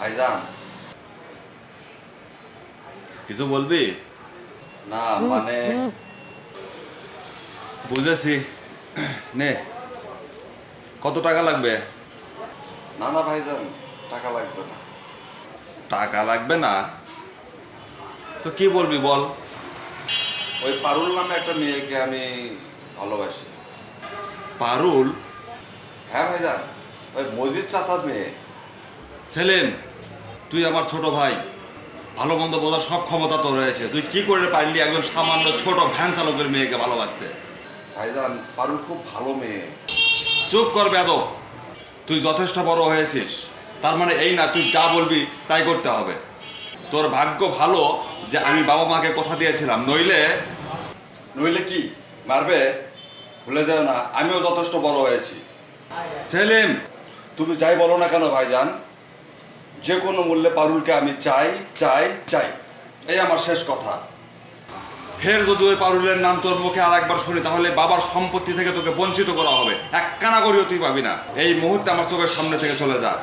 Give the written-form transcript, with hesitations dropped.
ভাইজান কিছু বলবি? না মানে বুঝেছি। নে, কত টাকা লাগবে? না না ভাইজান, টাকা লাগবে না। টাকা লাগবে না তো কি বলবি বল। ওই পারুল নামে একটা মেয়েকে আমি ভালোবাসি। পারুল? হ্যাঁ ভাইজান, ওই মজিদ চাচার মেয়ে। সেলিম, তুই আমার ছোট ভাই, ভালো মন্দ বোঝার সব ক্ষমতা তোর রয়েছে। তুই কি করে পারলি একজন সামান্য ছোট ভ্যান চালকের মেয়েকে ভালোবাসতে? ভাইজান পারুল খুব ভালো মেয়ে। চুপ কর বেদক। তুই যথেষ্ট বড় হয়েছিস, তার মানে এই না তুই যা বলবি তাই করতে হবে। তোর ভাগ্য ভালো যে আমি বাবা মাকে কথা দিয়েছিলাম, নইলে নইলে কি মারবে? ভুলে যাও না আমিও যথেষ্ট বড় হয়েছি। সেলিম, তুমি যাই বলো না কেন ভাইজান, যে কোনো মূল্যে পারুলকে আমি চাই চাই চাই, এই আমার শেষ কথা। ফের যদি ওই পারুলের নাম তোর মুখে আর একবার শুনি তাহলে বাবার সম্পত্তি থেকে তোকে বঞ্চিত করা হবে। এক কানা করিও তুই পাবি না। এই মুহূর্তে আমার চোখের সামনে থেকে চলে যা।